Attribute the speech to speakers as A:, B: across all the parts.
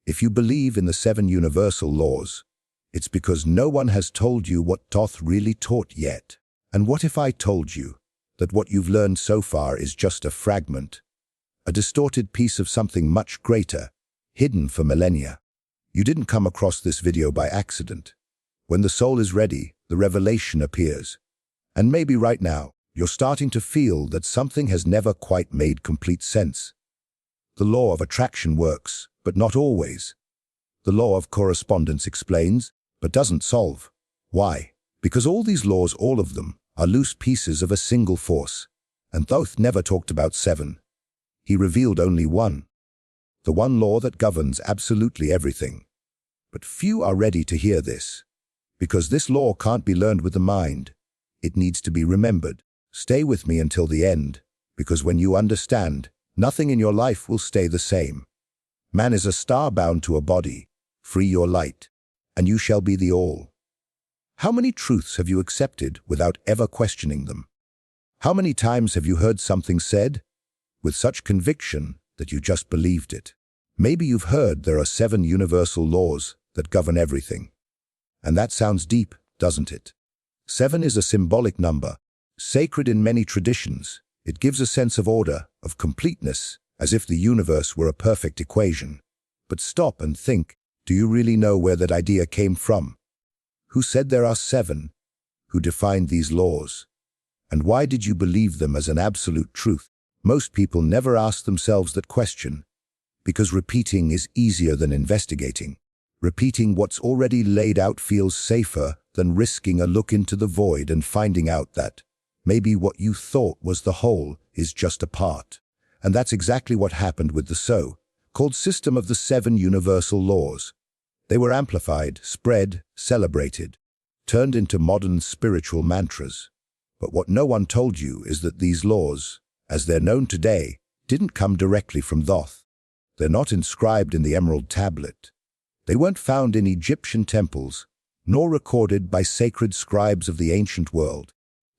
A: If you believe in the 7 universal laws, it's because no one has told you what Thoth really taught yet. And what if I told you that what you've learned so far is just a fragment, a distorted piece of something much greater, hidden for millennia? You didn't come across this video by accident. When the soul is ready, the revelation appears. And maybe right now, you're starting to feel that something has never quite made complete sense. The law of attraction works, but not always. The law of correspondence explains, but doesn't solve. Why? Because all these laws, all of them, are loose pieces of a single force. And Thoth never talked about 7. He revealed only 1. The one law that governs absolutely everything. But few are ready to hear this. Because this law can't be learned with the mind. It needs to be remembered. Stay with me until the end, because when you understand, nothing in your life will stay the same. Man is a star bound to a body. Free your light, and you shall be the all. How many truths have you accepted without ever questioning them? How many times have you heard something said with such conviction that you just believed it? Maybe you've heard there are 7 universal laws that govern everything. And that sounds deep, doesn't it? 7 is a symbolic number, sacred in many traditions. It gives a sense of order, of completeness, as if the universe were a perfect equation. But stop and think, do you really know where that idea came from? Who said there are 7? Who defined these laws? And why did you believe them as an absolute truth? Most people never ask themselves that question, because repeating is easier than investigating. Repeating what's already laid out feels safer than risking a look into the void and finding out that maybe what you thought was the whole is just a part. And that's exactly what happened with the so-called system of the 7 universal laws. They were amplified, spread, celebrated, turned into modern spiritual mantras. But what no one told you is that these laws, as they're known today, didn't come directly from Thoth. They're not inscribed in the Emerald Tablet. They weren't found in Egyptian temples, nor recorded by sacred scribes of the ancient world.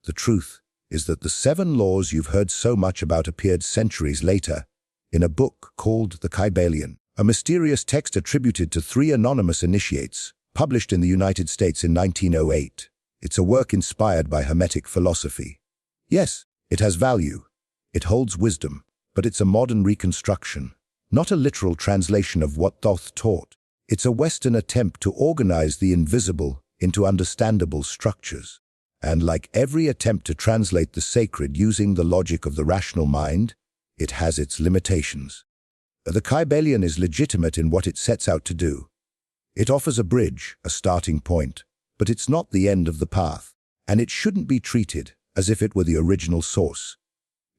A: The truth is that the 7 laws you've heard so much about appeared centuries later in a book called the Kybalion, a mysterious text attributed to 3 anonymous initiates, published in the United States in 1908. It's a work inspired by Hermetic philosophy. Yes, it has value. It holds wisdom, but it's a modern reconstruction, not a literal translation of what Thoth taught. It's a Western attempt to organize the invisible into understandable structures. And like every attempt to translate the sacred using the logic of the rational mind, it has its limitations. The Kybalion is legitimate in what it sets out to do. It offers a bridge, a starting point, but it's not the end of the path, and it shouldn't be treated as if it were the original source.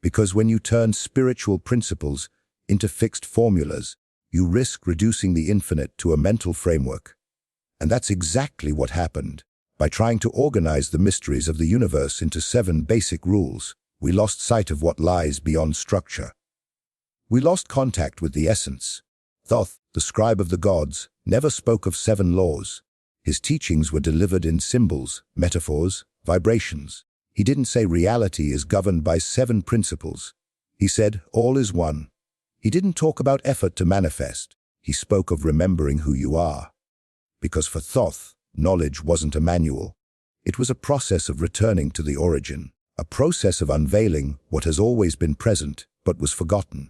A: Because when you turn spiritual principles into fixed formulas, you risk reducing the infinite to a mental framework. And that's exactly what happened. By trying to organize the mysteries of the universe into 7 basic rules, we lost sight of what lies beyond structure. We lost contact with the essence. Thoth, the scribe of the gods, never spoke of 7 laws. His teachings were delivered in symbols, metaphors, vibrations. He didn't say reality is governed by 7 principles. He said all is one. He didn't talk about effort to manifest. He spoke of remembering who you are. Because for Thoth, knowledge wasn't a manual. It was a process of returning to the origin, a process of unveiling what has always been present but was forgotten.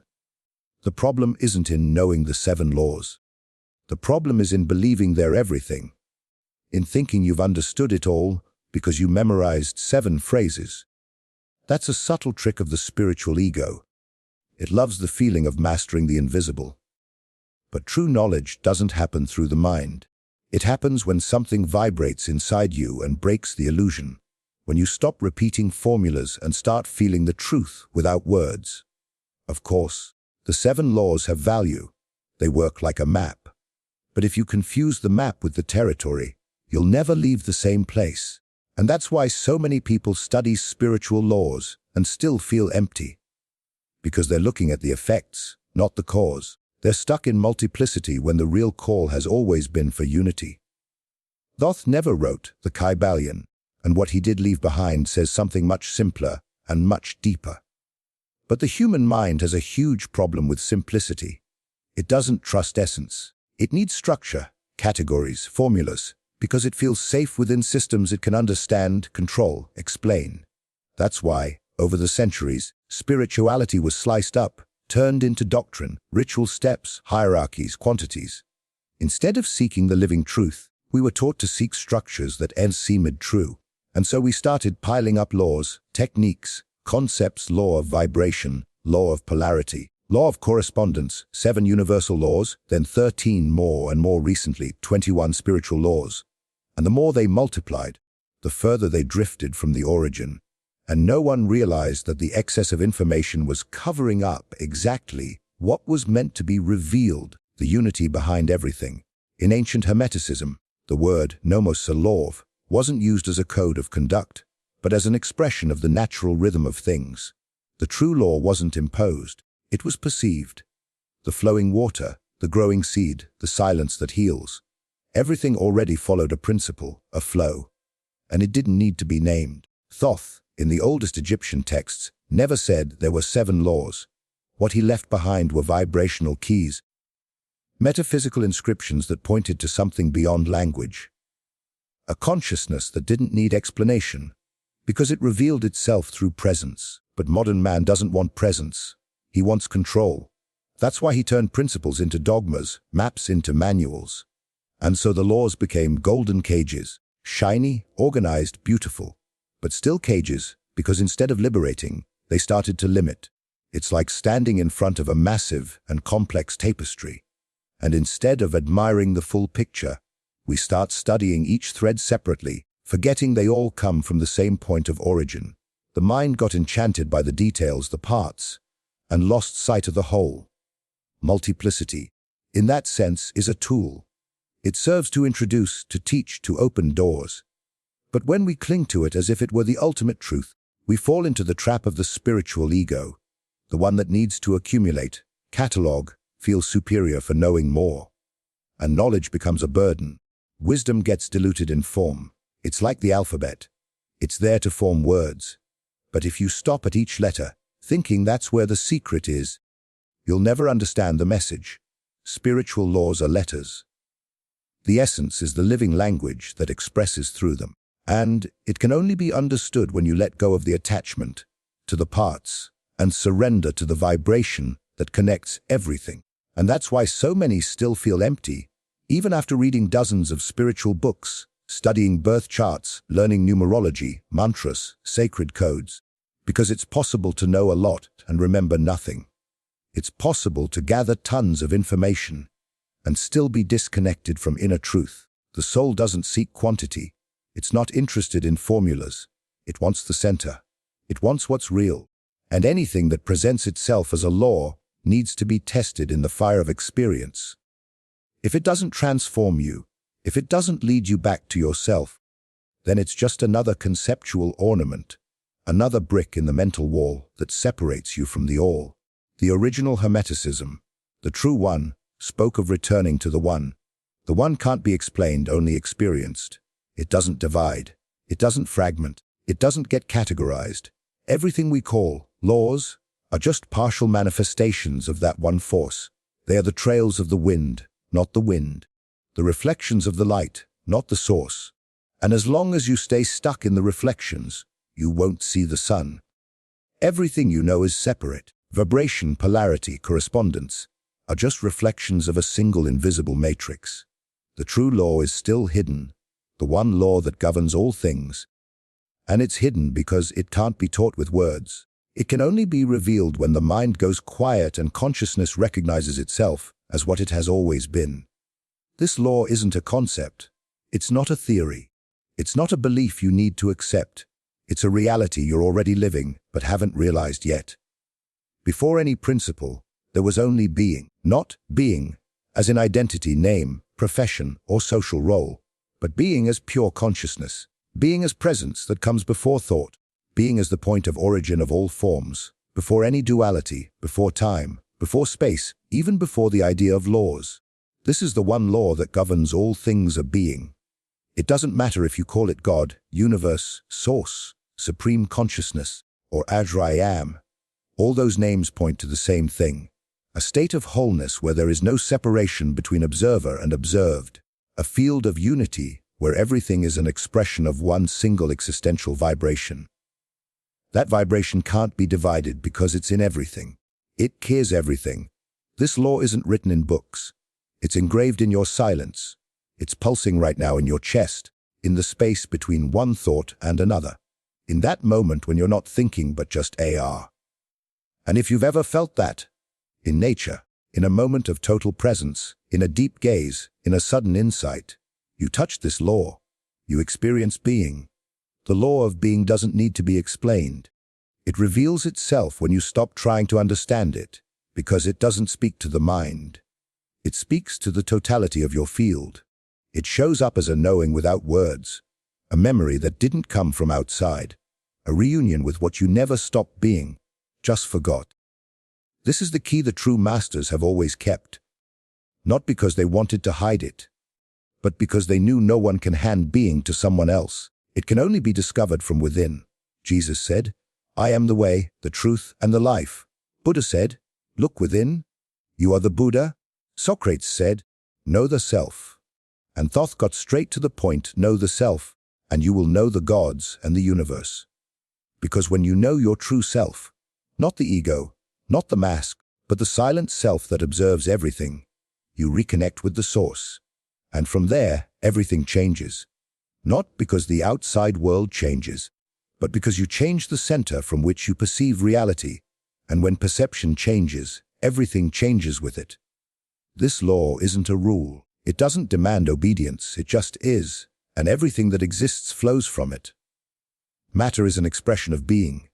A: The problem isn't in knowing the 7 laws. The problem is in believing they're everything, in thinking you've understood it all because you memorized 7 phrases. That's a subtle trick of the spiritual ego. It loves the feeling of mastering the invisible. But true knowledge doesn't happen through the mind. It happens when something vibrates inside you and breaks the illusion, when you stop repeating formulas and start feeling the truth without words. Of course, the 7 laws have value. They work like a map. But if you confuse the map with the territory, you'll never leave the same place. And that's why so many people study spiritual laws and still feel empty. Because they're looking at the effects, not the cause. They're stuck in multiplicity when the real call has always been for unity. Thoth never wrote the Kybalion, and what he did leave behind says something much simpler and much deeper. But the human mind has a huge problem with simplicity. It doesn't trust essence. It needs structure, categories, formulas, because it feels safe within systems it can understand, control, explain. That's why, over the centuries, spirituality was sliced up, turned into doctrine, ritual steps, hierarchies, quantities. Instead of seeking the living truth, we were taught to seek structures that seemed true. And so we started piling up laws, techniques, concepts, law of vibration, law of polarity, law of correspondence, 7 universal laws, then 13 more, and more recently, 21 spiritual laws. And the more they multiplied, the further they drifted from the origin. And no one realized that the excess of information was covering up exactly what was meant to be revealed, the unity behind everything. In ancient Hermeticism, the word nomos salov wasn't used as a code of conduct, but as an expression of the natural rhythm of things. The true law wasn't imposed, it was perceived. The flowing water, the growing seed, the silence that heals. Everything already followed a principle, a flow. And it didn't need to be named. Thoth, in the oldest Egyptian texts, never said there were 7 laws. What he left behind were vibrational keys, metaphysical inscriptions that pointed to something beyond language. A consciousness that didn't need explanation, because it revealed itself through presence. But modern man doesn't want presence. He wants control. That's why he turned principles into dogmas, maps into manuals. And so the laws became golden cages, shiny, organized, beautiful. But still cages, because instead of liberating, they started to limit. It's like standing in front of a massive and complex tapestry. And instead of admiring the full picture, we start studying each thread separately, forgetting they all come from the same point of origin. The mind got enchanted by the details, the parts, and lost sight of the whole. Multiplicity, in that sense, is a tool. It serves to introduce, to teach, to open doors. But when we cling to it as if it were the ultimate truth, we fall into the trap of the spiritual ego, the one that needs to accumulate, catalog, feel superior for knowing more. And knowledge becomes a burden. Wisdom gets diluted in form. It's like the alphabet. It's there to form words. But if you stop at each letter, thinking that's where the secret is, you'll never understand the message. Spiritual laws are letters. The essence is the living language that expresses through them. And it can only be understood when you let go of the attachment to the parts and surrender to the vibration that connects everything. And that's why so many still feel empty, even after reading dozens of spiritual books, studying birth charts, learning numerology, mantras, sacred codes. Because it's possible to know a lot and remember nothing. It's possible to gather tons of information and still be disconnected from inner truth. The soul doesn't seek quantity. It's not interested in formulas. It wants the center. It wants what's real. And anything that presents itself as a law needs to be tested in the fire of experience. If it doesn't transform you, if it doesn't lead you back to yourself, then it's just another conceptual ornament, another brick in the mental wall that separates you from the all. The original Hermeticism, the true one, spoke of returning to the one. The one can't be explained, only experienced. It doesn't divide. It doesn't fragment. It doesn't get categorized. Everything we call laws are just partial manifestations of that one force. They are the trails of the wind, not the wind. The reflections of the light, not the source. And as long as you stay stuck in the reflections, you won't see the sun. Everything you know is separate. Vibration, polarity, correspondence are just reflections of a single invisible matrix. The true law is still hidden, the one law that governs all things. And it's hidden because it can't be taught with words. It can only be revealed when the mind goes quiet and consciousness recognizes itself as what it has always been. This law isn't a concept. It's not a theory. It's not a belief you need to accept. It's a reality you're already living but haven't realized yet. Before any principle, there was only being. Not being as in identity, name, profession, or social role, but being as pure consciousness. Being as presence that comes before thought. Being as the point of origin of all forms, before any duality, before time, before space, even before the idea of laws. This is the one law that governs all things of being. It doesn't matter if you call it God, universe, source, supreme consciousness, or Ajra I Am. All those names point to the same thing, a state of wholeness where there is no separation between observer and observed, a field of unity where everything is an expression of one single existential vibration. That vibration can't be divided because it's in everything. It cares everything. This law isn't written in books. It's engraved in your silence. It's pulsing right now in your chest, in the space between one thought and another, in that moment when you're not thinking but just are. And if you've ever felt that, in nature, in a moment of total presence, in a deep gaze, in a sudden insight, you touch this law. You experience being. The law of being doesn't need to be explained. It reveals itself when you stop trying to understand it, because it doesn't speak to the mind. It speaks to the totality of your field. It shows up as a knowing without words, a memory that didn't come from outside, a reunion with what you never stopped being, just forgot. This is the key the true masters have always kept. Not because they wanted to hide it, but because they knew no one can hand being to someone else. It can only be discovered from within. Jesus said, "I am the way, the truth, and the life." Buddha said, "Look within. You are the Buddha." Socrates said, "Know the self." And Thoth got straight to the point, know the self, and you will know the gods and the universe. Because when you know your true self, not the ego, not the mask, but the silent self that observes everything, you reconnect with the source. And from there, everything changes. Not because the outside world changes, but because you change the center from which you perceive reality. And when perception changes, everything changes with it. This law isn't a rule. It doesn't demand obedience, it just is, and everything that exists flows from it. Matter is an expression of being.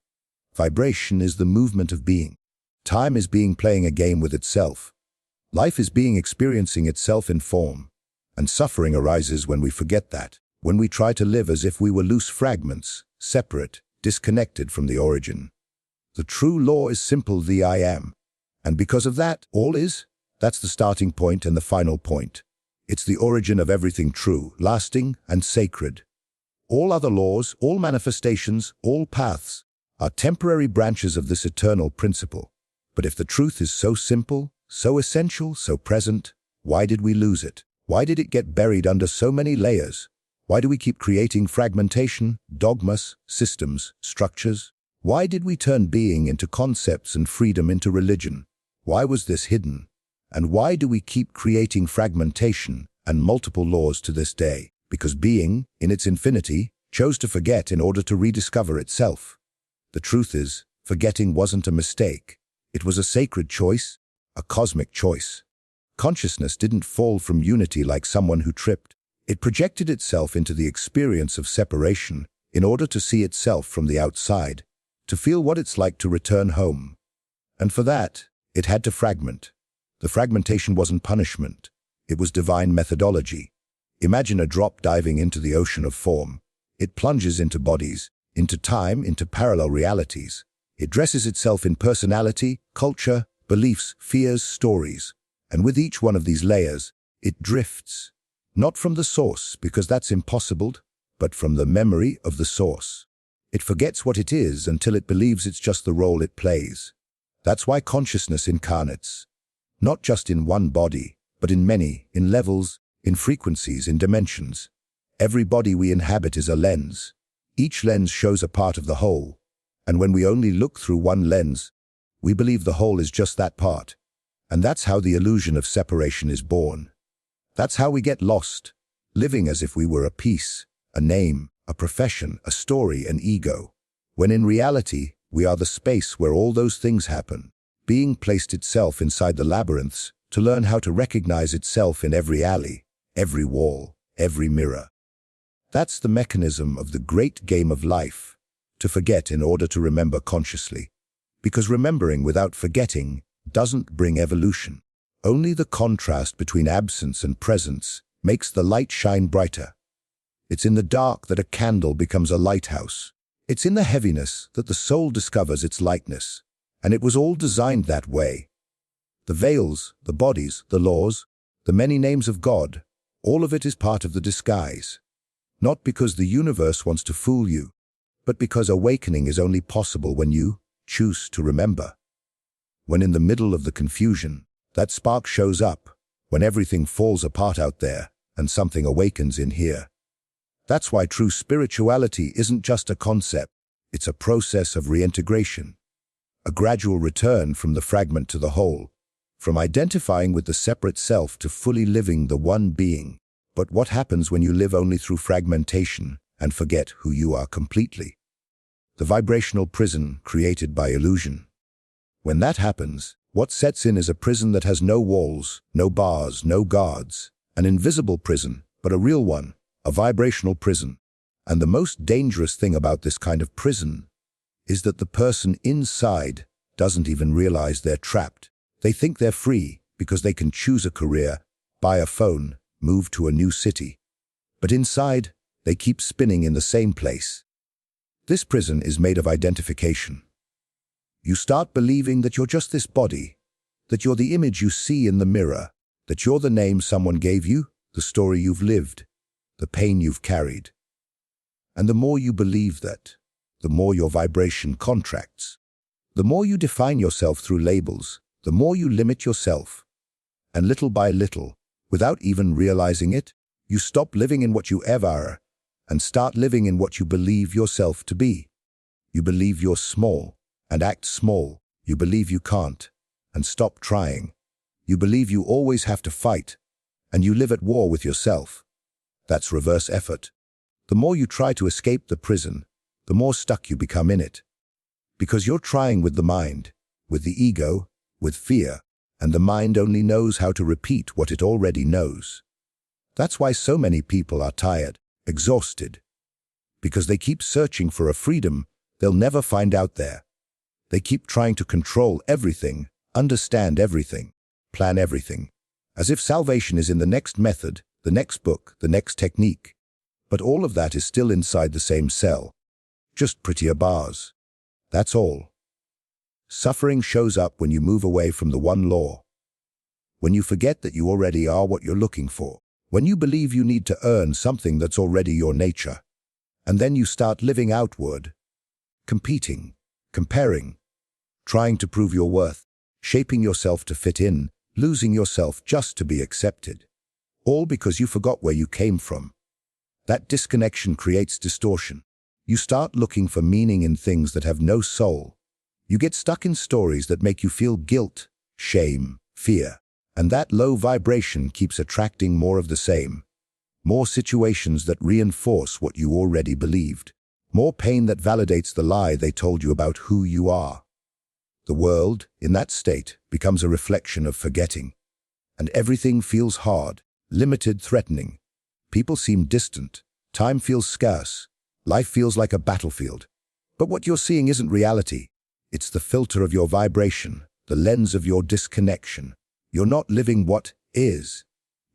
A: Vibration is the movement of being. Time is being playing a game with itself. Life is being experiencing itself in form. And suffering arises when we forget that, when we try to live as if we were loose fragments, separate, disconnected from the origin. The true law is simple, the I am. And because of that, all is. That's the starting point and the final point. It's the origin of everything true, lasting, and sacred. All other laws, all manifestations, all paths are temporary branches of this eternal principle. But if the truth is so simple, so essential, so present, why did we lose it? Why did it get buried under so many layers? Why do we keep creating fragmentation, dogmas, systems, structures? Why did we turn being into concepts and freedom into religion? Why was this hidden? And why do we keep creating fragmentation and multiple laws to this day? Because being, in its infinity, chose to forget in order to rediscover itself. The truth is, forgetting wasn't a mistake. It was a sacred choice, a cosmic choice. Consciousness didn't fall from unity like someone who tripped. It projected itself into the experience of separation in order to see itself from the outside, to feel what it's like to return home. And for that, it had to fragment. The fragmentation wasn't punishment. It was divine methodology. Imagine a drop diving into the ocean of form. It plunges into bodies, into time, into parallel realities. It dresses itself in personality, culture, beliefs, fears, stories. And with each one of these layers, it drifts. Not from the source, because that's impossible, but from the memory of the source. It forgets what it is until it believes it's just the role it plays. That's why consciousness incarnates. Not just in one body, but in many, in levels, in frequencies, in dimensions. Every body we inhabit is a lens. Each lens shows a part of the whole. And when we only look through one lens, we believe the whole is just that part. And that's how the illusion of separation is born. That's how we get lost, living as if we were a piece, a name, a profession, a story, an ego. When in reality, we are the space where all those things happen. Being placed itself inside the labyrinths to learn how to recognize itself in every alley, every wall, every mirror. That's the mechanism of the great game of life, to forget in order to remember consciously. Because remembering without forgetting doesn't bring evolution. Only the contrast between absence and presence makes the light shine brighter. It's in the dark that a candle becomes a lighthouse. It's in the heaviness that the soul discovers its lightness. And it was all designed that way. The veils, the bodies, the laws, the many names of God, all of it is part of the disguise. Not because the universe wants to fool you, but because awakening is only possible when you choose to remember. when in the middle of the confusion, that spark shows up, when everything falls apart out there and something awakens in here. That's why true spirituality isn't just a concept, it's a process of reintegration, a gradual return from the fragment to the whole, from identifying with the separate self to fully living the one being. But what happens when you live only through fragmentation and forget who you are completely? The vibrational prison created by illusion. When that happens, what sets in is a prison that has no walls, no bars, no guards, an invisible prison, but a real one, a vibrational prison. And the most dangerous thing about this kind of prison is that the person inside doesn't even realize they're trapped. They think they're free because they can choose a career, buy a phone, move to a new city. But inside, they keep spinning in the same place. This prison is made of identification. You start believing that you're just this body, that you're the image you see in the mirror, that you're the name someone gave you, the story you've lived, the pain you've carried. And the more you believe that, the more your vibration contracts. The more you define yourself through labels, the more you limit yourself. And little by little, without even realizing it, you stop living in what you ever are and start living in what you believe yourself to be. You believe you're small and act small. You believe you can't and stop trying. You believe you always have to fight and you live at war with yourself. That's reverse effort. The more you try to escape the prison, the more stuck you become in it. Because you're trying with the mind, with the ego, with fear, and the mind only knows how to repeat what it already knows. That's why so many people are tired, exhausted, because they keep searching for a freedom they'll never find out there. They keep trying to control everything, understand everything, plan everything, as if salvation is in the next method, the next book, the next technique. But all of that is still inside the same cell, just prettier bars. That's all. Suffering shows up when you move away from the one law, when you forget that you already are what you're looking for, when you believe you need to earn something that's already your nature, and then you start living outward, competing, comparing, trying to prove your worth, shaping yourself to fit in, losing yourself just to be accepted, all because you forgot where you came from. That disconnection creates distortion. You start looking for meaning in things that have no soul. You get stuck in stories that make you feel guilt, shame, fear. And that low vibration keeps attracting more of the same. More situations that reinforce what you already believed. More pain that validates the lie they told you about who you are. The world, in that state, becomes a reflection of forgetting. And everything feels hard, limited, threatening. People seem distant. Time feels scarce. Life feels like a battlefield. But what you're seeing isn't reality. It's the filter of your vibration, the lens of your disconnection. You're not living what is.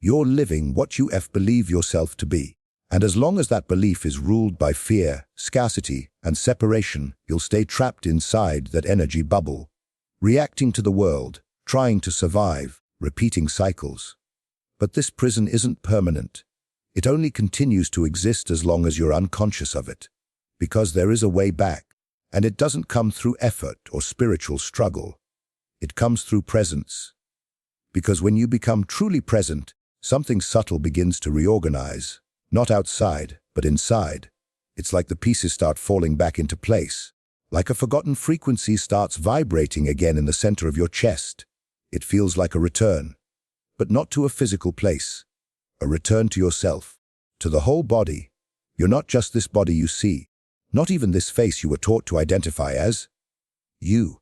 A: You're living what you believe yourself to be. And as long as that belief is ruled by fear, scarcity, and separation, you'll stay trapped inside that energy bubble, reacting to the world, trying to survive, repeating cycles. But this prison isn't permanent. It only continues to exist as long as you're unconscious of it. Because there is a way back, and it doesn't come through effort or spiritual struggle. It comes through presence. Because when you become truly present, something subtle begins to reorganize, not outside, but inside. It's like the pieces start falling back into place, like a forgotten frequency starts vibrating again in the center of your chest. It feels like a return, but not to a physical place, a return to yourself, to the whole body. You're not just this body you see, not even this face you were taught to identify as. You.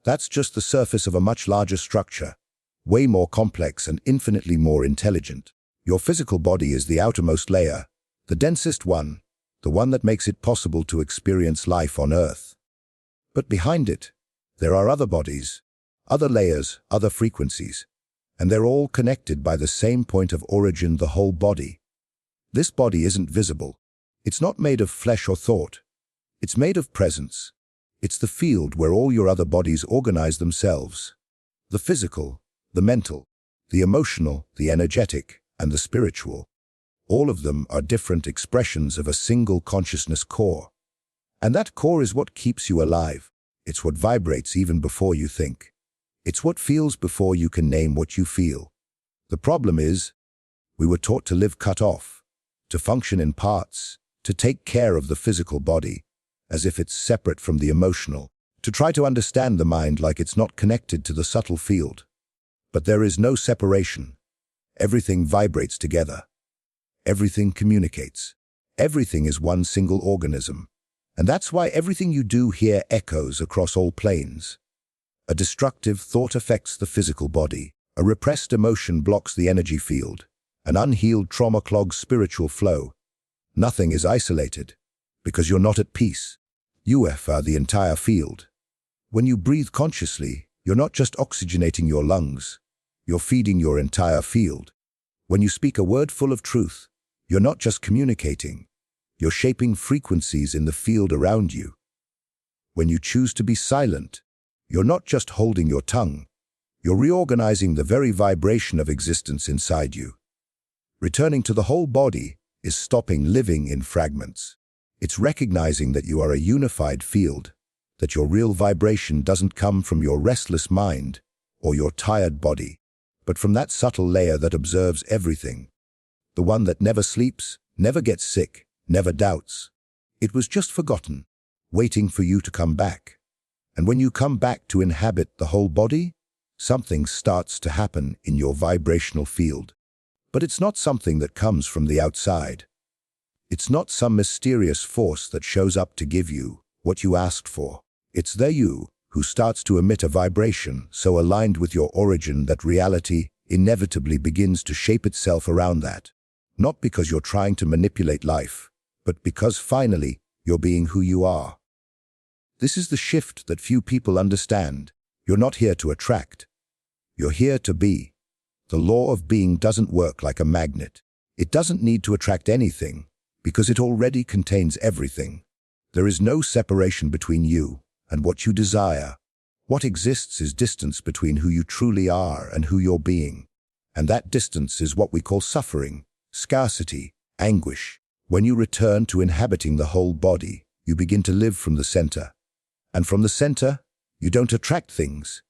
A: That's just the surface of a much larger structure. Way more complex and infinitely more intelligent. Your physical body is the outermost layer, the densest one, the one that makes it possible to experience life on Earth. But behind it, there are other bodies, other layers, other frequencies, and they're all connected by the same point of origin, the whole body. This body isn't visible. It's not made of flesh or thought. It's made of presence. It's the field where all your other bodies organize themselves. The physical, the mental, the emotional, the energetic, and the spiritual. All of them are different expressions of a single consciousness core. And that core is what keeps you alive. It's what vibrates even before you think. It's what feels before you can name what you feel. The problem is, we were taught to live cut off, to function in parts, to take care of the physical body, as if it's separate from the emotional, to try to understand the mind like it's not connected to the subtle field. But there is no separation. Everything vibrates together. Everything communicates. Everything is one single organism. And that's why everything you do here echoes across all planes. A destructive thought affects the physical body. A repressed emotion blocks the energy field. An unhealed trauma clogs spiritual flow. Nothing is isolated, because you're not at peace. You are the entire field. When you breathe consciously, you're not just oxygenating your lungs. You're feeding your entire field. When you speak a word full of truth, you're not just communicating. You're shaping frequencies in the field around you. When you choose to be silent, you're not just holding your tongue. You're reorganizing the very vibration of existence inside you. Returning to the whole body is stopping living in fragments. It's recognizing that you are a unified field, that your real vibration doesn't come from your restless mind or your tired body, but from that subtle layer that observes everything. The one that never sleeps, never gets sick, never doubts. It was just forgotten, waiting for you to come back. And when you come back to inhabit the whole body, something starts to happen in your vibrational field. But it's not something that comes from the outside. It's not some mysterious force that shows up to give you what you asked for. It's the you who starts to emit a vibration so aligned with your origin that reality inevitably begins to shape itself around that. Not because you're trying to manipulate life, but because finally you're being who you are. This is the shift that few people understand. You're not here to attract. You're here to be. The law of being doesn't work like a magnet. It doesn't need to attract anything, because it already contains everything. There is no separation between you and what you desire. What exists is distance between who you truly are and who you're being. And that distance is what we call suffering, scarcity, anguish. When you return to inhabiting the whole body, you begin to live from the center. And from the center, you don't attract things.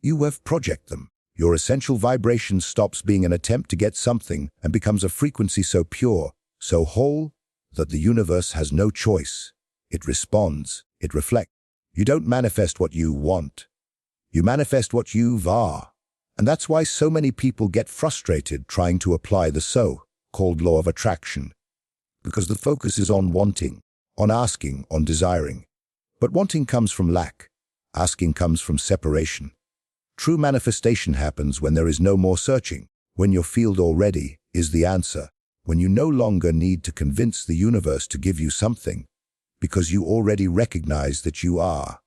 A: You project them. Your essential vibration stops being an attempt to get something and becomes a frequency so pure, so whole, that the universe has no choice. It responds, it reflects. You don't manifest what you want. You manifest what you are. And that's why so many people get frustrated trying to apply the so-called law of attraction. Because the focus is on wanting, on asking, on desiring. But wanting comes from lack. Asking comes from separation. True manifestation happens when there is no more searching, when your field already is the answer, when you no longer need to convince the universe to give you something, because you already recognize that you are.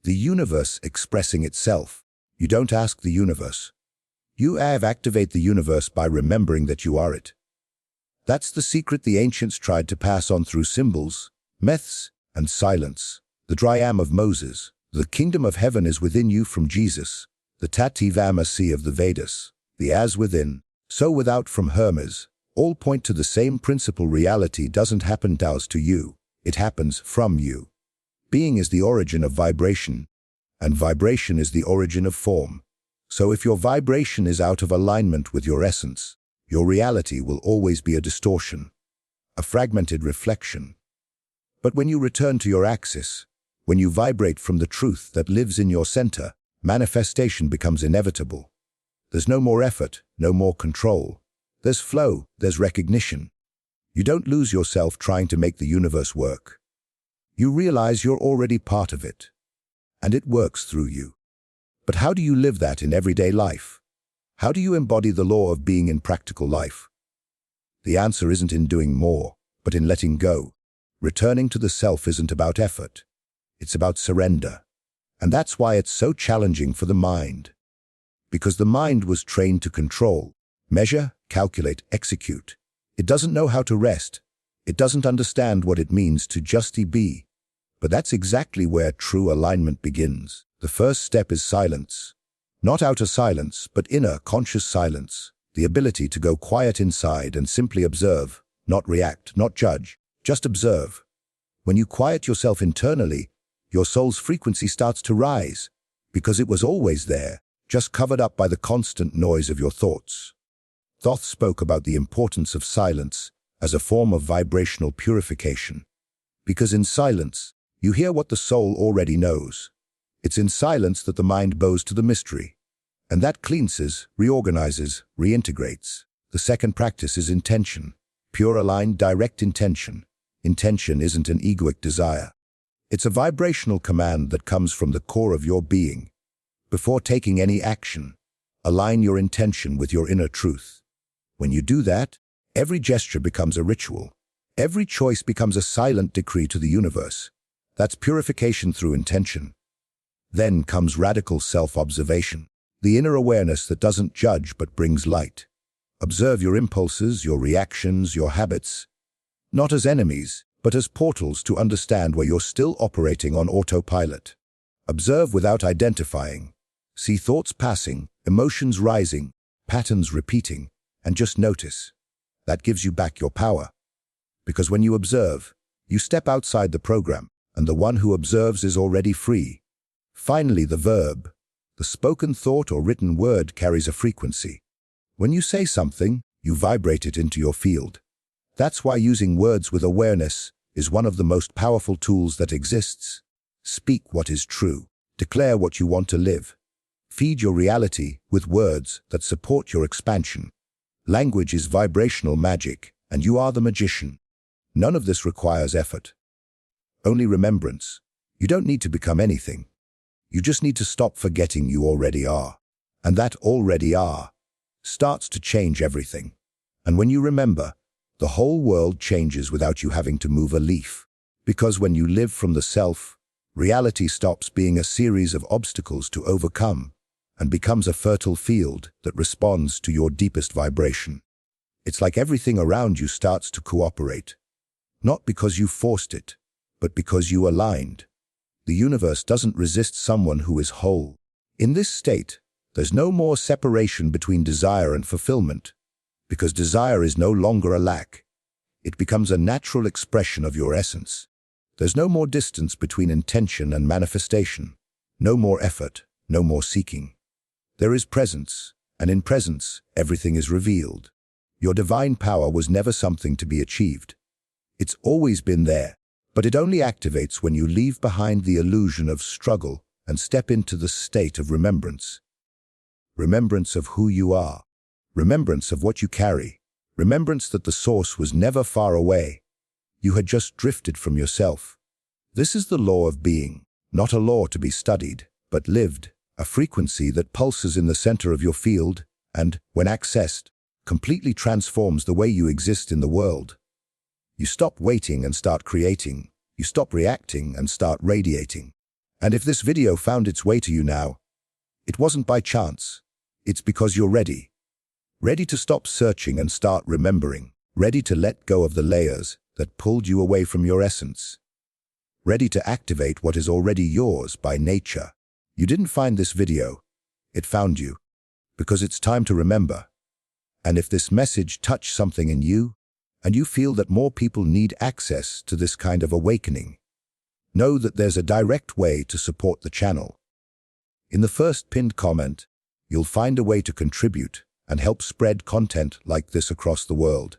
A: The universe expressing itself. You don't ask the universe. You activate the universe by remembering that you are it. That's the secret the ancients tried to pass on through symbols, myths, and silence. The Dryam of Moses. The kingdom of heaven is within you from Jesus. The Tativamasi of the Vedas. The as within, so without from Hermes. All point to the same principle. Reality doesn't happen to you. It happens from you. Being is the origin of vibration, and vibration is the origin of form. So if your vibration is out of alignment with your essence, your reality will always be a distortion, a fragmented reflection. But when you return to your axis, when you vibrate from the truth that lives in your center, manifestation becomes inevitable. There's no more effort, no more control. There's flow, there's recognition. You don't lose yourself trying to make the universe work. You realize you're already part of it, and it works through you. But how do you live that in everyday life? How do you embody the law of being in practical life? The answer isn't in doing more, but in letting go. Returning to the self isn't about effort. It's about surrender. And that's why it's so challenging for the mind. Because the mind was trained to control, measure, calculate, execute. It doesn't know how to rest. It doesn't understand what it means to just be. But that's exactly where true alignment begins. The first step is silence. Not outer silence, but inner, conscious silence. The ability to go quiet inside and simply observe, not react, not judge, just observe. When you quiet yourself internally, your soul's frequency starts to rise. Because it was always there, just covered up by the constant noise of your thoughts. Thoth spoke about the importance of silence as a form of vibrational purification. Because in silence, you hear what the soul already knows. It's in silence that the mind bows to the mystery. And that cleanses, reorganizes, reintegrates. The second practice is intention. Pure, aligned, direct intention. Intention isn't an egoic desire. It's a vibrational command that comes from the core of your being. Before taking any action, align your intention with your inner truth. When you do that, every gesture becomes a ritual. Every choice becomes a silent decree to the universe. That's purification through intention. Then comes radical self-observation, the inner awareness that doesn't judge but brings light. Observe your impulses, your reactions, your habits, not as enemies, but as portals to understand where you're still operating on autopilot. Observe without identifying. See thoughts passing, emotions rising, patterns repeating, and just notice. That gives you back your power. Because when you observe, you step outside the program, and the one who observes is already free. Finally, the verb. The spoken thought or written word carries a frequency. When you say something, you vibrate it into your field. That's why using words with awareness is one of the most powerful tools that exists. Speak what is true. Declare what you want to live. Feed your reality with words that support your expansion. Language is vibrational magic, and you are the magician. None of this requires effort. Only remembrance. You don't need to become anything. You just need to stop forgetting you already are. And that already are starts to change everything. And when you remember, the whole world changes without you having to move a leaf. Because when you live from the self, reality stops being a series of obstacles to overcome and becomes a fertile field that responds to your deepest vibration. It's like everything around you starts to cooperate. Not because you forced it, but because you aligned. The universe doesn't resist someone who is whole. In this state, there's no more separation between desire and fulfillment, because desire is no longer a lack. It becomes a natural expression of your essence. There's no more distance between intention and manifestation. No more effort, no more seeking. There is presence, and in presence, everything is revealed. Your divine power was never something to be achieved. It's always been there, but it only activates when you leave behind the illusion of struggle and step into the state of remembrance. Remembrance of who you are. Remembrance of what you carry. Remembrance that the source was never far away. You had just drifted from yourself. This is the law of being, not a law to be studied, but lived, a frequency that pulses in the center of your field and, when accessed, completely transforms the way you exist in the world. You stop waiting and start creating. You stop reacting and start radiating. And if this video found its way to you now, it wasn't by chance. It's because you're ready. Ready to stop searching and start remembering. Ready to let go of the layers that pulled you away from your essence. Ready to activate what is already yours by nature. You didn't find this video. It found you. Because it's time to remember. And if this message touched something in you, and you feel that more people need access to this kind of awakening, know that there's a direct way to support the channel. In the first pinned comment, you'll find a way to contribute and help spread content like this across the world.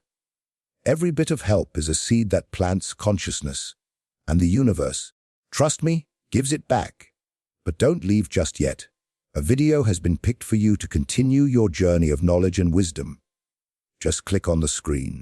A: Every bit of help is a seed that plants consciousness, and the universe, trust me, gives it back. But don't leave just yet. A video has been picked for you to continue your journey of knowledge and wisdom. Just click on the screen.